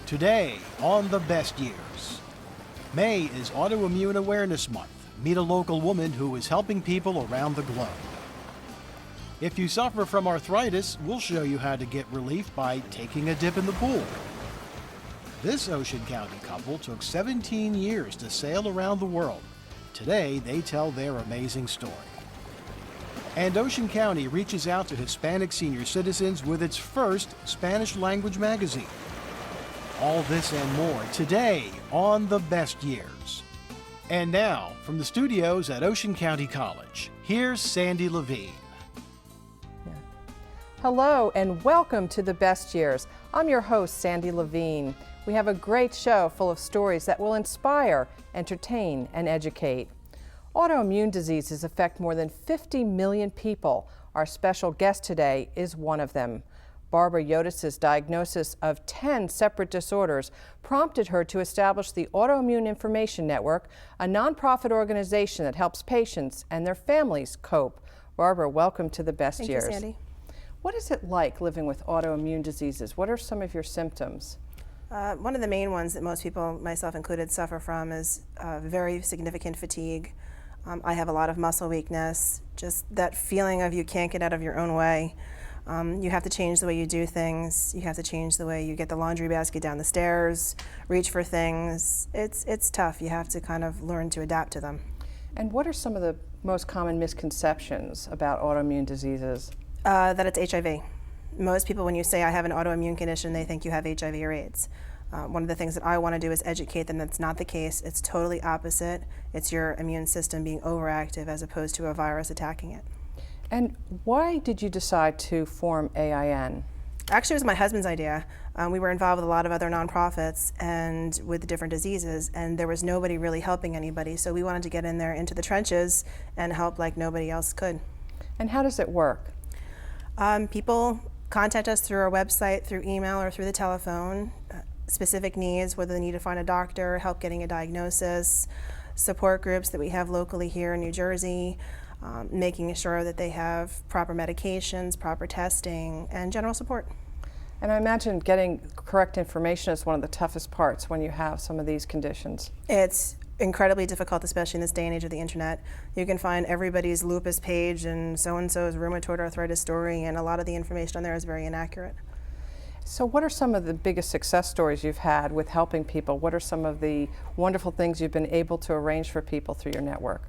Today on The Best Years. May is Autoimmune Awareness Month. Meet a local woman who is helping people around the globe. If you suffer from arthritis, we'll show you how to get relief by taking a dip in the pool. This Ocean County couple took 17 years to sail around the world. Today, they tell their amazing story. And Ocean County reaches out to Hispanic senior citizens with its first Spanish language magazine. All this and more today on The Best Years. And now, from the studios at Ocean County College, here's Sandy Levine. Hello and welcome to The Best Years. I'm your host, Sandy Levine. We have a great show full of stories that will inspire, entertain, and educate. Autoimmune diseases affect more than 50 million people. Our special guest today is one of them. Barbara Yodis' diagnosis of 10 separate disorders prompted her to establish the Autoimmune Information Network, a nonprofit organization that helps patients and their families cope. Barbara, welcome to The Best Years. Thank you, Sandy. What is it like living with autoimmune diseases? What are some of your symptoms? One of the main ones that most people, myself included, suffer from is very significant fatigue. I have a lot of muscle weakness, just that feeling of you can't get out of your own way. You have to change the way you do things. You have to change the way you get the laundry basket down the stairs, reach for things. It's tough. You have to kind of learn to adapt to them. And what are some of the most common misconceptions about autoimmune diseases? That it's HIV. Most people, when you say I have an autoimmune condition, they think you have HIV or AIDS. One of the things that I want to do is educate them that's not the case. It's totally opposite. It's your immune system being overactive as opposed to a virus attacking it. And why did you decide to form AIN? Actually, it was my husband's idea. We were involved with a lot of other nonprofits and with different diseases, and there was nobody really helping anybody, so we wanted to get in there into the trenches and help like nobody else could. And how does it work? People contact us through our website, through email, or through the telephone. Specific needs, whether they need to find a doctor, help getting a diagnosis, support groups that we have locally here in New Jersey, making sure that they have proper medications, proper testing, and general support. And I imagine getting correct information is one of the toughest parts when you have some of these conditions. It's incredibly difficult, especially in this day and age of the internet. You can find everybody's lupus page and so-and-so's rheumatoid arthritis story, and a lot of the information on there is very inaccurate. So what are some of the biggest success stories you've had with helping people? What are some of the wonderful things you've been able to arrange for people through your network?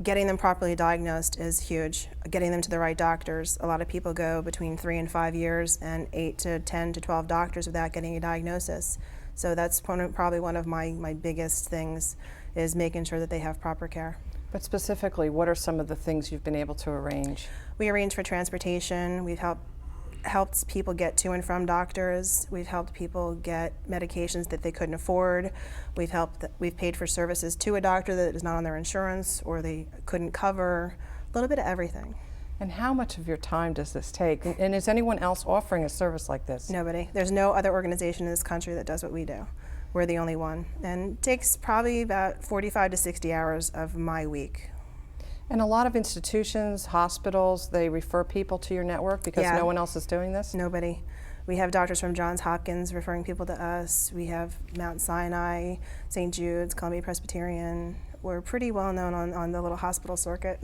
Getting them properly diagnosed is huge. Getting them to the right doctors. A lot of people go between 3 and 5 years and 8 to 10 to 12 doctors without getting a diagnosis. So that's probably one of my biggest things, is making sure that they have proper care. But specifically, what are some of the things you've been able to arrange? We arrange for transportation. We've helped people get to and from doctors. We've helped people get medications that they couldn't afford. We've paid for services to a doctor that is not on their insurance or they couldn't cover. A little bit of everything. And how much of your time does this take? And is anyone else offering a service like this? Nobody. There's no other organization in this country that does what we do. We're the only one. And it takes probably about 45 to 60 hours of my week. And a lot of institutions, hospitals, they refer people to your network because no one else is doing this? Nobody. We have doctors from Johns Hopkins referring people to us. We have Mount Sinai, St. Jude's, Columbia Presbyterian. We're pretty well known on the little hospital circuit.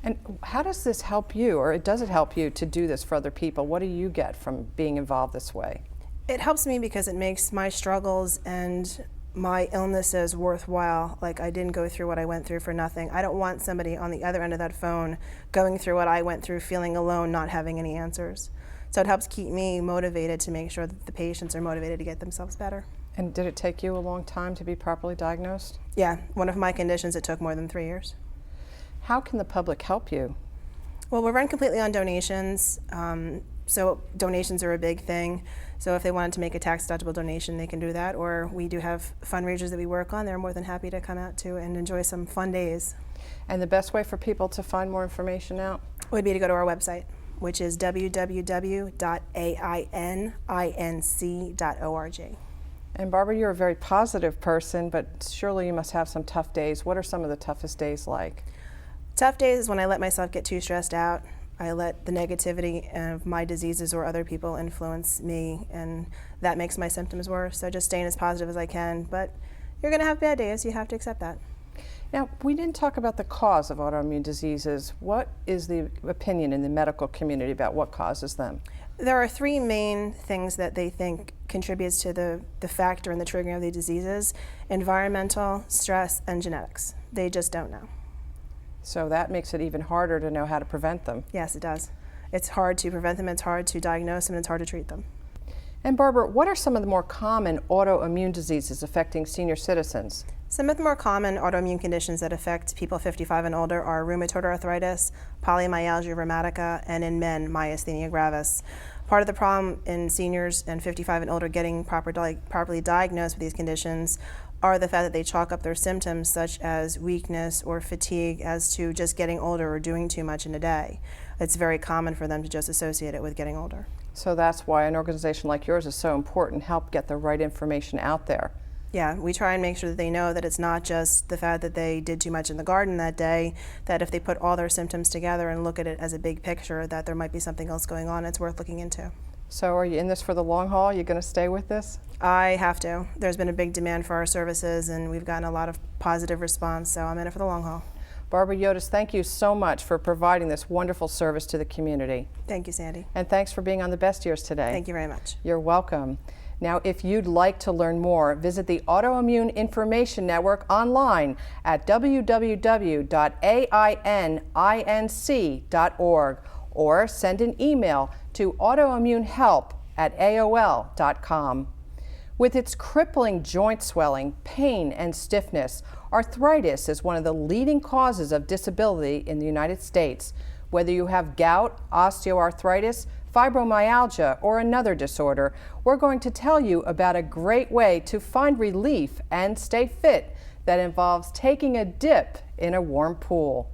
And how does this help you, or does it help you to do this for other people? What do you get from being involved this way? It helps me because it makes my struggles and my illnesses worthwhile. Like, I didn't go through what I went through for nothing. I don't want somebody on the other end of that phone going through what I went through, feeling alone, not having any answers. So it helps keep me motivated to make sure that the patients are motivated to get themselves better. And did it take you a long time to be properly diagnosed? Yeah, one of my conditions, it took more than 3 years. How can the public help you? Well, we're run completely on donations. So donations are a big thing. So if they wanted to make a tax-deductible donation, they can do that. Or we do have fundraisers that we work on. They're more than happy to come out to and enjoy some fun days. And the best way for people to find more information out? Would be to go to our website, which is www.aininc.org. And Barbara, you're a very positive person, but surely you must have some tough days. What are some of the toughest days like? Tough days is when I let myself get too stressed out. I let the negativity of my diseases or other people influence me, and that makes my symptoms worse. So just staying as positive as I can, but you're going to have bad days. You have to accept that. Now, we didn't talk about the cause of autoimmune diseases. What is the opinion in the medical community about what causes them? There are three main things that they think contributes to the factor in the triggering of the diseases: environmental, stress, and genetics. They just don't know. So that makes it even harder to know how to prevent them. Yes, it does. It's hard to prevent them, it's hard to diagnose them, and it's hard to treat them. And Barbara, what are some of the more common autoimmune diseases affecting senior citizens? Some of the more common autoimmune conditions that affect people 55 and older are rheumatoid arthritis, polymyalgia rheumatica, and in men, myasthenia gravis. Part of the problem in seniors and 55 and older getting properly diagnosed with these conditions are the fact that they chalk up their symptoms such as weakness or fatigue as to just getting older or doing too much in a day. It's very common for them to just associate it with getting older. So that's why an organization like yours is so important, help get the right information out there. Yeah, we try and make sure that they know that it's not just the fact that they did too much in the garden that day, that if they put all their symptoms together and look at it as a big picture, that there might be something else going on it's worth looking into. So are you in this for the long haul? You going to stay with this? I have to. There's been a big demand for our services, and we've gotten a lot of positive response, so I'm in it for the long haul. Barbara Yotis, thank you so much for providing this wonderful service to the community. Thank you, Sandy. And thanks for being on The Best Years today. Thank you very much. You're welcome. Now, if you'd like to learn more, visit the Autoimmune Information Network online at www.aininc.org or send an email to autoimmunehelp@aol.com. With its crippling joint swelling, pain, and stiffness, arthritis is one of the leading causes of disability in the United States. Whether you have gout, osteoarthritis, fibromyalgia, or another disorder, we're going to tell you about a great way to find relief and stay fit that involves taking a dip in a warm pool.